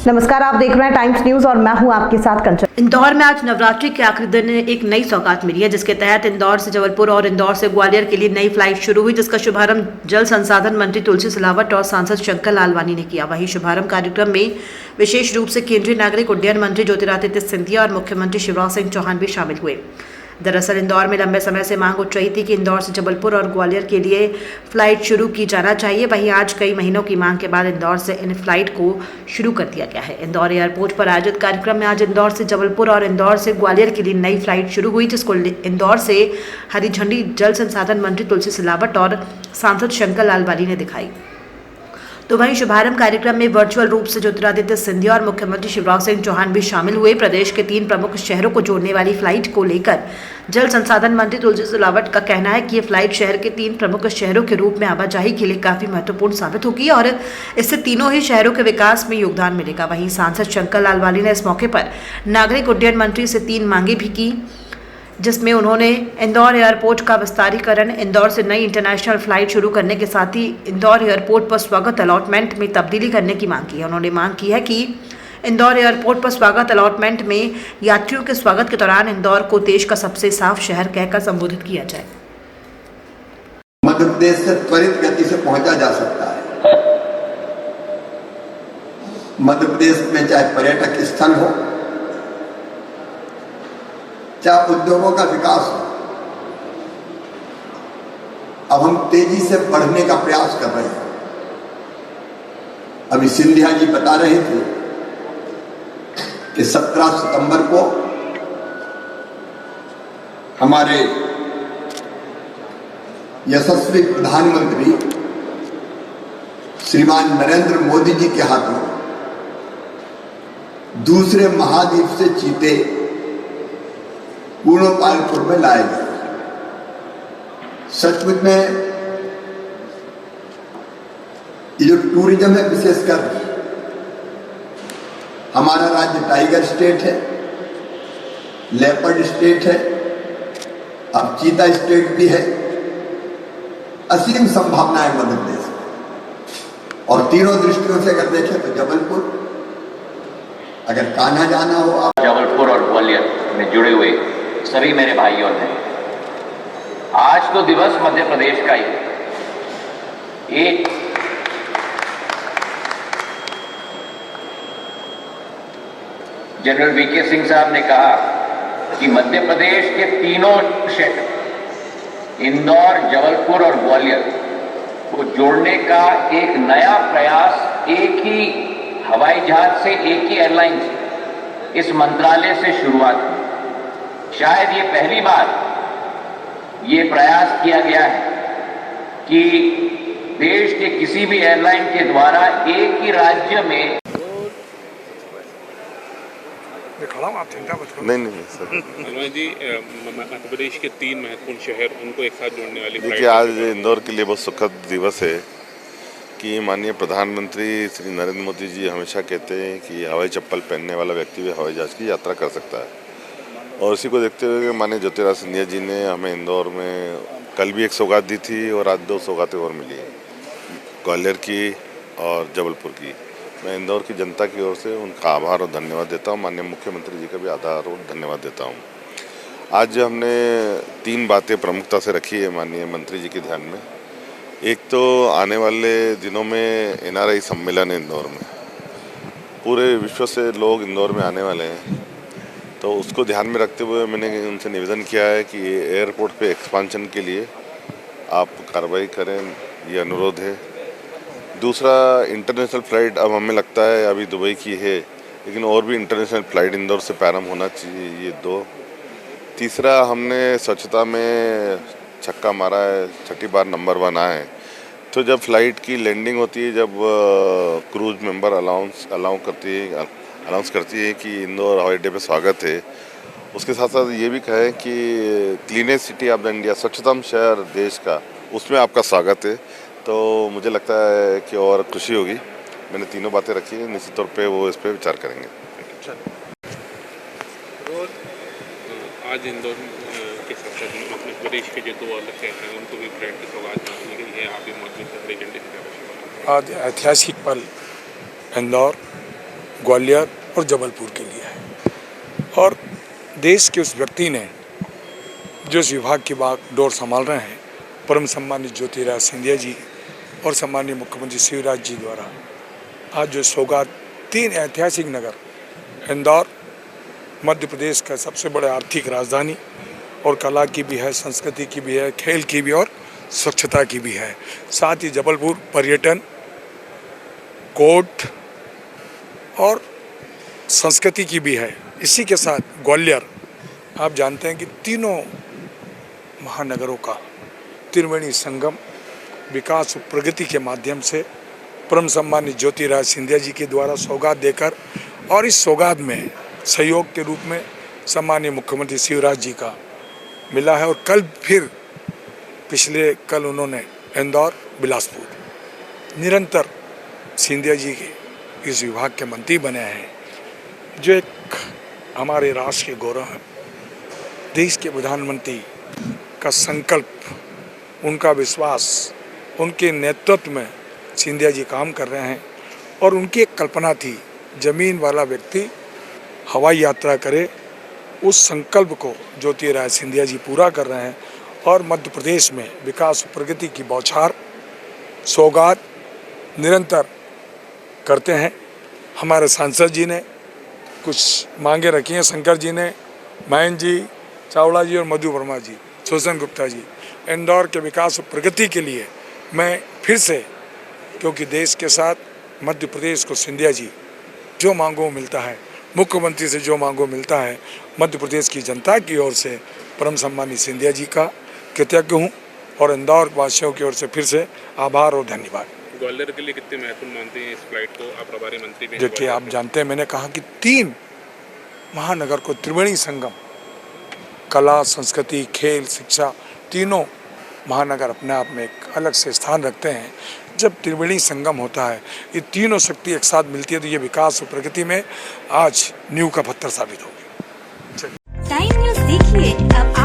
नमस्कार, आप देख रहे हैं टाइम्स न्यूज और मैं हूं आपके साथ कंचन। इंदौर में आज नवरात्रि के आखिरी दिन एक नई सौगात मिली है, जिसके तहत इंदौर से जबलपुर और इंदौर से ग्वालियर के लिए नई फ्लाइट शुरू हुई, जिसका शुभारंभ जल संसाधन मंत्री तुलसी सिलावट और सांसद शंकर लालवानी ने किया। वहीं शुभारंभ कार्यक्रम में विशेष रूप से केंद्रीय नागरिक उड्डयन मंत्री ज्योतिरादित्य सिंधिया और मुख्यमंत्री शिवराज सिंह चौहान भी शामिल हुए। दरअसल इंदौर में लंबे समय से मांग उठ रही थी कि इंदौर से जबलपुर और ग्वालियर के लिए फ्लाइट शुरू की जाना चाहिए। वहीं आज कई महीनों की मांग के बाद इंदौर से इन फ्लाइट को शुरू कर दिया गया है। इंदौर एयरपोर्ट पर आयोजित कार्यक्रम में आज इंदौर से जबलपुर और इंदौर से ग्वालियर के लिए नई फ्लाइट शुरू हुई, जिसको इंदौर से हरी झंडी जल संसाधन मंत्री तुलसी सिलावट और सांसद शंकर लालवानी ने दिखाई। तो वहीं शुभारंभ कार्यक्रम में वर्चुअल रूप से ज्योतिरादित्य सिंधिया और मुख्यमंत्री शिवराज सिंह चौहान भी शामिल हुए। प्रदेश के 3 प्रमुख शहरों को जोड़ने वाली फ्लाइट को लेकर जल संसाधन मंत्री तुलसी सिलावट का कहना है कि ये फ्लाइट शहर के 3 प्रमुख शहरों के रूप में आवाजाही के लिए काफी महत्वपूर्ण साबित होगी और इससे तीनों ही शहरों के विकास में योगदान मिलेगा। वहीं सांसद शंकर लालवानी ने इस मौके पर नागरिक उड्डयन मंत्री से 3 मांगे भी की, जिसमें उन्होंने इंदौर एयरपोर्ट का विस्तारीकरण, इंदौर से नई इंटरनेशनल फ्लाइट शुरू करने के साथ ही इंदौर एयरपोर्ट पर स्वागत अलॉटमेंट में तब्दीली करने की मांग की है। उन्होंने मांग की है कि इंदौर एयरपोर्ट पर स्वागत अलॉटमेंट में यात्रियों के स्वागत के दौरान इंदौर को देश का सबसे साफ शहर कहकर संबोधित किया जाए। मध्य प्रदेश से त्वरित गति से पहुंचा जा सकता है। मध्य प्रदेश में चाहे पर्यटक स्थल हो, चाहे उद्योगों का विकास हो, अब हम तेजी से बढ़ने का प्रयास कर रहे हैं। अभी सिंधिया जी बता रहे थे कि 17 सितंबर को हमारे यशस्वी प्रधानमंत्री श्रीमान नरेंद्र मोदी जी के हाथों दूसरे महाद्वीप से चीते पूर्णपालपुर में लाए गए। सचमुच में ये जो टूरिज्म है, विशेषकर हमारा राज्य टाइगर स्टेट है, लेपर्ड स्टेट है, अब चीता स्टेट भी है। असीम संभावनाएं मध्य प्रदेश में, और तीनों दृष्टियों से अगर देखें तो जबलपुर, अगर कान्हा जाना हो आप, जबलपुर और ग्वालियर में जुड़े हुए सभी मेरे भाइयों ने, आज तो दिवस मध्य प्रदेश का ही एक जनरल वीके सिंह साहब ने कहा कि मध्य प्रदेश के तीनों शहर इंदौर, जबलपुर और ग्वालियर को जोड़ने का एक नया प्रयास एक ही हवाई जहाज से, एक ही एयरलाइन से, इस मंत्रालय से शुरुआत हुई। शायद ये पहली बार ये प्रयास किया गया है कि देश के किसी भी एयरलाइन के द्वारा एक ही राज्य में नहीं सर। हनुमान जी, मध्य प्रदेश के 3 महत्वपूर्ण शहर, उनको एक साथ जोड़ने वाली देखिए, आज इंदौर के लिए बहुत सुखद दिवस है कि माननीय प्रधानमंत्री श्री नरेंद्र मोदी जी हमेशा कहते हैं कि हवाई चप्पल पहनने वाला व्यक्ति भी हवाई जहाज की यात्रा कर सकता है, और इसी को देखते हुए माननीय ज्योतिरादित्य सिंधिया जी ने हमें इंदौर में कल भी एक सौगात दी थी और आज 2 सौगातें और मिली हैं, ग्वालियर की और जबलपुर की। मैं इंदौर की जनता की ओर से उनका आभार और धन्यवाद देता हूं। माननीय मुख्यमंत्री जी का भी आभार और धन्यवाद देता हूं। आज हमने 3 बातें प्रमुखता से रखी है माननीय मंत्री जी के ध्यान में। एक तो आने वाले दिनों में NRI सम्मेलन है इंदौर में, पूरे विश्व से लोग इंदौर में आने वाले हैं, तो उसको ध्यान में रखते हुए मैंने उनसे निवेदन किया है कि एयरपोर्ट पे एक्सपांशन के लिए आप कार्रवाई करें, ये अनुरोध है। दूसरा, इंटरनेशनल फ़्लाइट अब हमें लगता है अभी दुबई की है, लेकिन और भी इंटरनेशनल फ़्लाइट इंदौर से प्रारंभ होना चाहिए, ये 2। तीसरा, हमने स्वच्छता में छक्का मारा है, 6ठी बार नंबर 1 आए हैं। तो जब फ़्लाइट की लैंडिंग होती है, जब क्रूज मेंबर अनाउंस करती है कि इंदौर हवाई अड्डे पे स्वागत है, उसके साथ साथ ये भी कहें कि cleanest city of the India, स्वच्छतम शहर देश का, उसमें आपका स्वागत है, तो मुझे लगता है कि और खुशी होगी। मैंने तीनों बातें रखी हैं, निश्चित तौर पे वो इस पर विचार करेंगे। आज इंदौर के साथ साथ मध्य प्रदेश के जो 2 अलग शहर हैं, उनको भी फ्लाइट की सौगात दी गई है। आप भी मौजूद थे, हरी झंडी से। आज ऐतिहासिक पल इंदौर ग्वालियर और जबलपुर के लिए है। और देश के उस व्यक्ति ने जो इस विभाग की बागडोर संभाल रहे हैं, परम सम्मानित ज्योतिरादित्य सिंधिया जी और सम्मानीय मुख्यमंत्री शिवराज जी द्वारा आज जो सौगात 3 ऐतिहासिक नगर इंदौर मध्य प्रदेश का सबसे बड़े आर्थिक राजधानी और कला की भी है, संस्कृति की भी है, खेल की भी और स्वच्छता की भी है, साथ ही जबलपुर पर्यटन, कोर्ट और संस्कृति की भी है। इसी के साथ ग्वालियर, आप जानते हैं कि तीनों महानगरों का त्रिवेणी संगम विकास और प्रगति के माध्यम से परम सम्मानित ज्योतिरादित्य सिंधिया जी के द्वारा सौगात देकर और इस सौगात में सहयोग के रूप में सम्मानीय मुख्यमंत्री शिवराज जी का मिला है। और कल फिर कल उन्होंने इंदौर बिलासपुर निरंतर सिंधिया जी के इस विभाग के मंत्री बने हैं, जो एक हमारे राष्ट्र के गौरव हैं। देश के प्रधानमंत्री का संकल्प, उनका विश्वास, उनके नेतृत्व में सिंधिया जी काम कर रहे हैं और उनकी एक कल्पना थी, जमीन वाला व्यक्ति हवाई यात्रा करे। उस संकल्प को ज्योतिरादित्य सिंधिया जी पूरा कर रहे हैं और मध्य प्रदेश में विकास और प्रगति की बौछार सौगात निरंतर करते हैं। हमारे सांसद जी ने कुछ मांगे रखी हैं, शंकर जी ने, मयंक जी, चावड़ा जी और मधु वर्मा जी, सुदर्शन गुप्ता जी। इंदौर के विकास और प्रगति के लिए मैं फिर से, क्योंकि देश के साथ मध्य प्रदेश को सिंधिया जी जो मांगो मिलता है, मुख्यमंत्री से जो मांगो मिलता है, मध्य प्रदेश की जनता की ओर से परम सम्मानित सिंधिया जी का कृतज्ञ हूँ और इंदौर वासियों की ओर से फिर से आभार और धन्यवाद। ग्वालियर के लिए कितने महत्वपूर्ण मानते हैं इस फ्लाइट को? आप प्रभारी मंत्री भी। देखिए, आप जानते हैं, मैंने कहा कि 3 महानगर को त्रिवेणी संगम, कला, संस्कृति, खेल, शिक्षा, तीनों महानगर अपने आप में एक अलग से स्थान रखते हैं। जब त्रिवेणी संगम होता है, ये तीनों शक्ति एक साथ मिलती है, तो ये विकास और प्रगति में आज नींव का पत्थर साबित होगी। टाइम न्यूज़ देखिए अब